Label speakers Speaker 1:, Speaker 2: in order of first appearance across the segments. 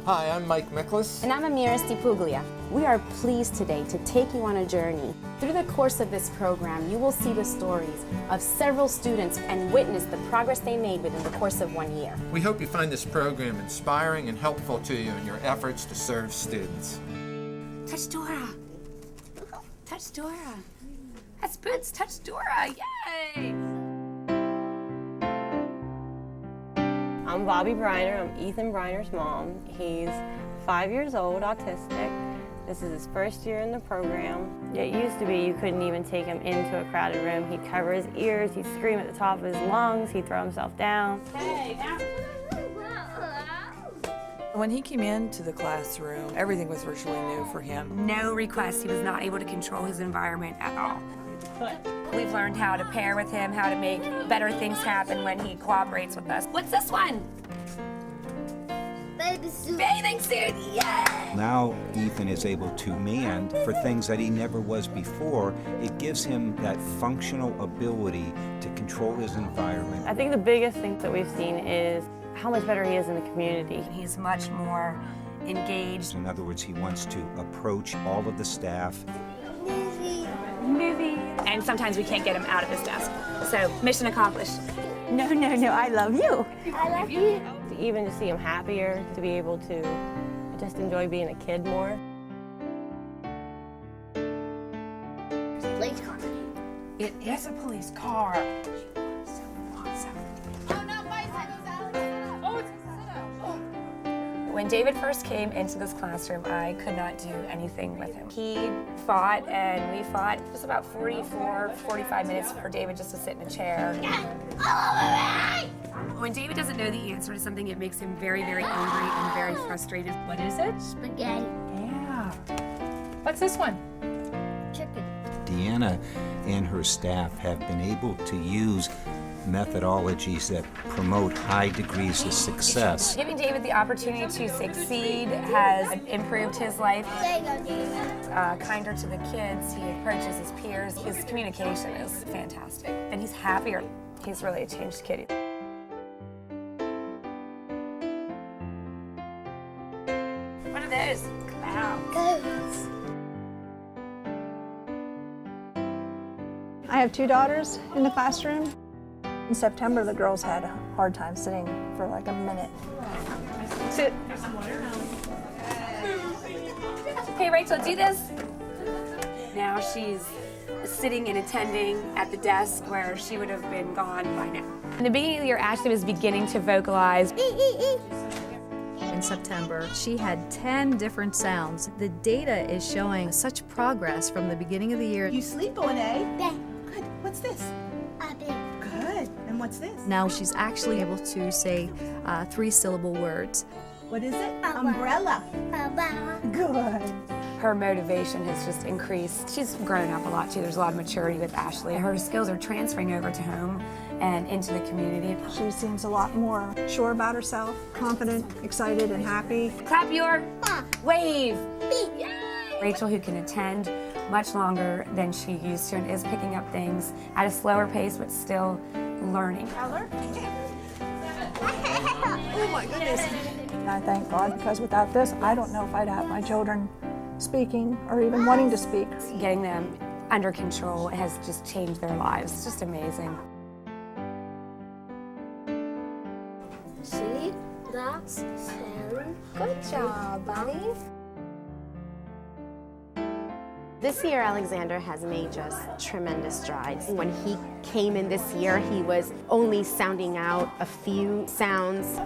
Speaker 1: Hi, I'm Mike Miklas.
Speaker 2: And I'm Amira Stipuglia. We are pleased today to take you on a journey. Through the course of this program, you will see the stories of several students and witness the progress they made within the course of 1 year.
Speaker 1: We hope you find this program inspiring and helpful to you in your efforts to serve students.
Speaker 3: Touch Dora. Touch Dora. That's Boots. Touch Dora. Yay!
Speaker 4: I'm Bobby Briner. I'm Ethan Briner's mom. He's 5 years old, autistic. This is his first year in the program. It used to be you couldn't even take him into a crowded room. He'd cover his ears, he'd scream at the top of his lungs, he'd throw himself down.
Speaker 3: Hey, now.
Speaker 5: When he came into the classroom, everything was virtually new for him.
Speaker 3: No requests. He was not able to control his environment at all. We've learned how to pair with him, how to make better things happen when he cooperates with us. What's this one? Bathing suit, yay!
Speaker 6: Now Ethan is able to command for things that he never was before. It gives him that functional ability to control his environment.
Speaker 4: I think the biggest thing that we've seen is how much better he is in the community.
Speaker 3: He's much more engaged.
Speaker 6: In other words, he wants to approach all of the staff.
Speaker 3: Movie. And sometimes we can't get him out of his desk. So, mission accomplished.
Speaker 7: No, I love you.
Speaker 3: I love you.
Speaker 4: Even to see him happier, to be able to just enjoy being a kid more.
Speaker 3: Police car. It is a police car. When David first came into this classroom, I could not do anything with him. He fought and we fought. It was about 45 minutes for David just to sit in a chair. When David doesn't know the answer to something, it makes him very, very angry and very frustrated. What is it?
Speaker 8: Spaghetti.
Speaker 3: Yeah. What's this one?
Speaker 8: Chicken.
Speaker 6: Deanna and her staff have been able to use methodologies that promote high degrees of success.
Speaker 3: Giving David the opportunity to succeed has improved his life.
Speaker 8: There you go, David.
Speaker 3: Kinder to the kids, he approaches his peers. His communication is fantastic, and he's happier. He's really a changed kid. What are those?
Speaker 8: Goats.
Speaker 7: I have 2 daughters in the classroom. In September, the girls had a hard time sitting for like a minute.
Speaker 3: Sit. Hey, Rachel, do this. Now she's sitting and attending at the desk where she would have been gone by now. In the beginning of the year, Ashley was beginning to vocalize.
Speaker 9: In September, she had 10 different sounds. The data is showing such progress from the beginning of the year.
Speaker 10: You sleep on A?
Speaker 8: Bang.
Speaker 10: Good. What's this?
Speaker 8: A big.
Speaker 10: Good. And what's this?
Speaker 9: Now she's actually able to say 3-syllable words.
Speaker 10: What is it? Umbrella.
Speaker 8: Umbrella.
Speaker 10: Good.
Speaker 3: Her motivation has just increased. She's grown up a lot too. There's a lot of maturity with Ashley. Her skills are transferring over to home and into the community.
Speaker 7: She seems a lot more sure about herself, confident, excited, and happy.
Speaker 3: Clap your wave.
Speaker 8: Yay.
Speaker 3: Rachel, who can attend much longer than she used to and is picking up things at a slower pace but still learning.
Speaker 7: Oh my goodness. I thank God, because without this, I don't know if I'd have my children speaking or even wanting to speak.
Speaker 3: Getting them under control has just changed their lives. It's just amazing.
Speaker 8: See? That's 7. Good job, buddy.
Speaker 2: This year, Alexander has made just tremendous strides. When he came in this year, he was only sounding out a few sounds.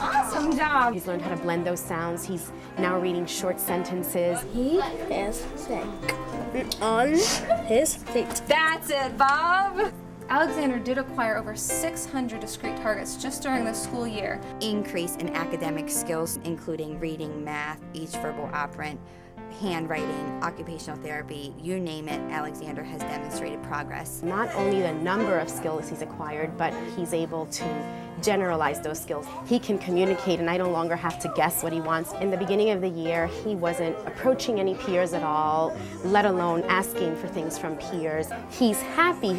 Speaker 3: Awesome job.
Speaker 2: He's learned how to blend those sounds. He's now reading short sentences.
Speaker 8: He is sick. On his feet.
Speaker 3: That's it, Bob.
Speaker 11: Alexander did acquire over 600 discrete targets just during the school year.
Speaker 12: Increase in academic skills, including reading, math, each verbal operant, handwriting, occupational therapy, you name it, Alexander has demonstrated progress.
Speaker 2: Not only the number of skills he's acquired, but he's able to generalize those skills. He can communicate, and I no longer have to guess what he wants. In the beginning of the year, he wasn't approaching any peers at all, let alone asking for things from peers. He's happy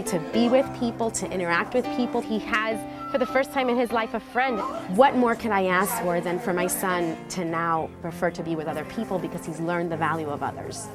Speaker 2: to be with people, to interact with people. He has, for the first time in his life, a friend. What more can I ask for than for my son to now prefer to be with other people because he's learned the value of others?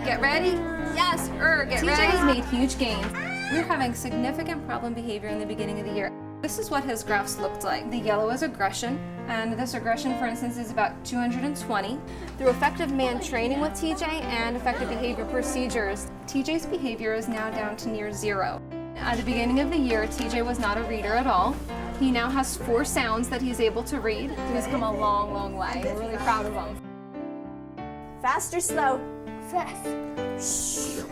Speaker 11: Get ready? Yes, get ready. TJ has made huge gains. We're having significant problem behavior in the beginning of the year. This is what his graphs looked like. The yellow is aggression, and this aggression, for instance, is about 220. Through effective man training with TJ and effective behavior procedures, TJ's behavior is now down to near 0. At the beginning of the year, TJ was not a reader at all. He now has 4 sounds that he's able to read. He's come a long, long way. We're really proud of him.
Speaker 10: Fast or slow?
Speaker 8: Fast.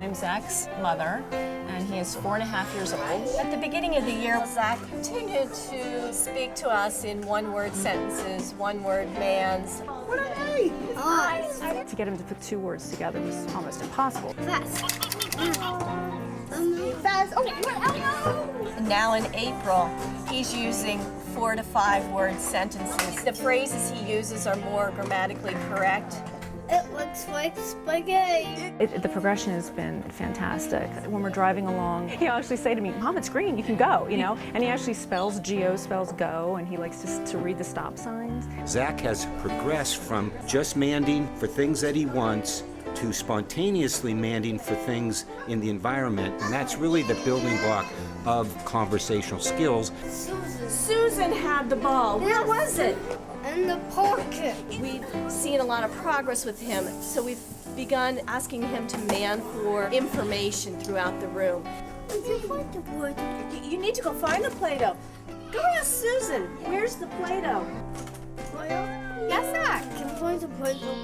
Speaker 13: I'm Zack's mother, and he is 4.5 years old.
Speaker 4: At the beginning of the year, Zack continued to speak to us in one-word sentences, one-word commands.
Speaker 10: What are they?
Speaker 8: Eyes.
Speaker 14: To get him to put 2 words together was almost impossible.
Speaker 8: Fast.
Speaker 10: Fast. Oh, what?
Speaker 4: And now in April, he's using 4 to 5 word sentences. The phrases he uses are more grammatically correct.
Speaker 8: It looks like spaghetti.
Speaker 14: The progression has been fantastic. When we're driving along, he'll actually say to me, "Mom, it's green, you can go," you know? And he actually spells go, and he likes to read the stop signs.
Speaker 6: Zack has progressed from just manding for things that he wants to spontaneously manding for things in the environment, and that's really the building block of conversational skills.
Speaker 4: Susan had the ball. Where was it?
Speaker 8: In the pocket.
Speaker 4: We've seen a lot of progress with him, so we've begun asking him to man for information throughout the room.
Speaker 8: Did you find the wood?
Speaker 4: You need to go find the Play-Doh. Go ask Susan. Where's the Play-Doh?
Speaker 8: Yes, Zack. Can you find the Play-Doh?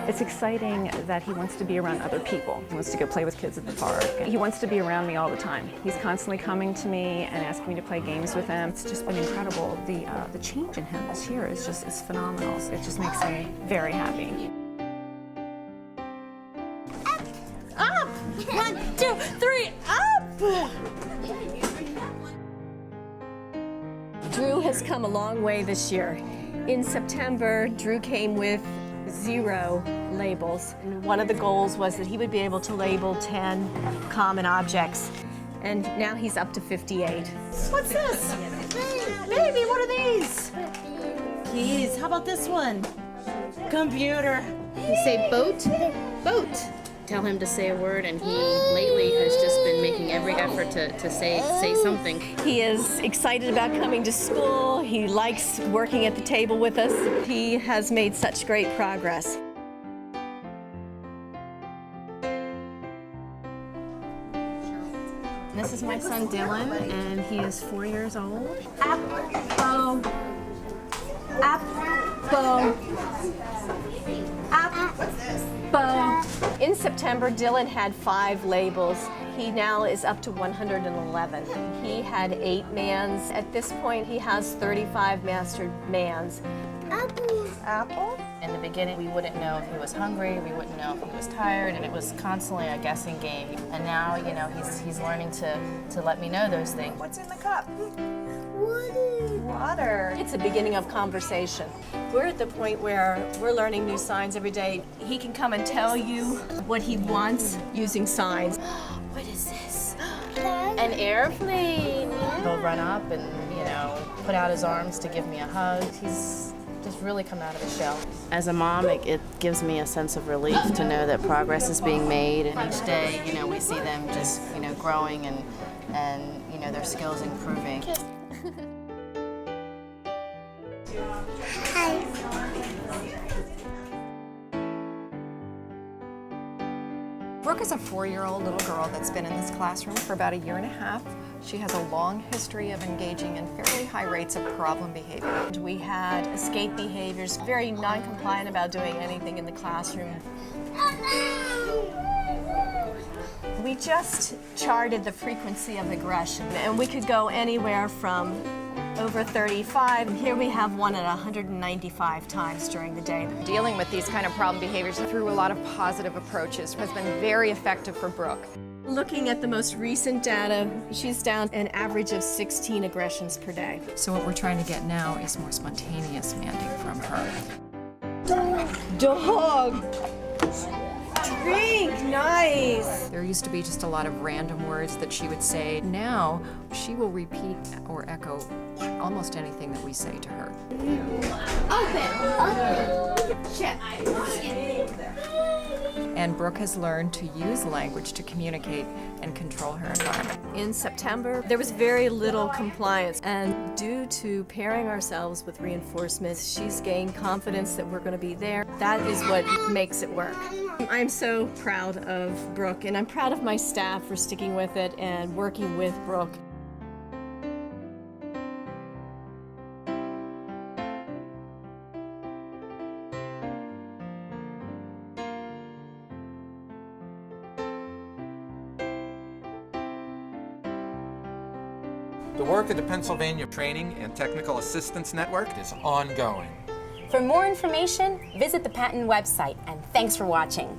Speaker 14: It's exciting that he wants to be around other people. He wants to go play with kids at the park. He wants to be around me all the time. He's constantly coming to me and asking me to play games with him. It's just been incredible. The change in him this year is phenomenal. It just makes me very happy.
Speaker 4: Up! 1, 2, 3, up! Drew has come a long way this year. In September, Drew came with 0 labels. And one of the goals was that he would be able to label 10 common objects. And now he's up to 58. What's this? Baby, what are these?
Speaker 10: Keys. How about this one? Computer.
Speaker 15: You say boat? Boat. Tell him to say a word, and he lately has just been making every effort to say something.
Speaker 4: He is excited about coming to school. He likes working at the table with us. He has made such great progress.
Speaker 15: This is my son Dylan, and he is 4 years old.
Speaker 4: Apple. Apple. Apple. In September, Dylan had 5 labels. He now is up to 111. He had 8 mans. At this point, he has 35 mastered mans.
Speaker 8: Apple.
Speaker 4: Apple?
Speaker 13: In the beginning, we wouldn't know if he was hungry, we wouldn't know if he was tired, and it was constantly a guessing game. And now, you know, he's learning to let me know those things.
Speaker 10: What's in the cup?
Speaker 4: Water. It's a beginning of conversation. We're at the point where we're learning new signs every day. He can come and tell you what he wants using signs. What is this?
Speaker 13: An airplane. He'll run up and, you know, put out his arms to give me a hug. He's just really come out of his shell.
Speaker 15: As a mom, it gives me a sense of relief to know that progress is being made, and each day, you know, we see them just, you know, growing and you know, their skills improving.
Speaker 8: Hi.
Speaker 16: Brooke is a 4-year-old little girl that's been in this classroom for about 1.5 years. She has a long history of engaging in fairly high rates of problem behavior.
Speaker 4: We had escape behaviors, very non-compliant about doing anything in the classroom. We just charted the frequency of aggression, and we could go anywhere from over 35. Here we have one at 195 times during the day.
Speaker 16: Dealing with these kind of problem behaviors through a lot of positive approaches has been very effective for Brooke.
Speaker 4: Looking at the most recent data, she's down an average of 16 aggressions per day.
Speaker 17: So what we're trying to get now is more spontaneous manding from her.
Speaker 4: Dog! Drink! Nice!
Speaker 17: There used to be just a lot of random words that she would say. Now, she will repeat or echo almost anything that we say to her.
Speaker 8: Open! Shut.
Speaker 17: And Brooke has learned to use language to communicate and control her environment.
Speaker 4: In September, there was very little compliance, and due to pairing ourselves with reinforcements, she's gained confidence that we're going to be there. That is what makes it work. I'm so proud of Brooke, and I'm proud of my staff for sticking with it and working with Brooke.
Speaker 1: The work of the Pennsylvania Training and Technical Assistance Network is ongoing.
Speaker 2: For more information, visit the Patent website, and thanks for watching.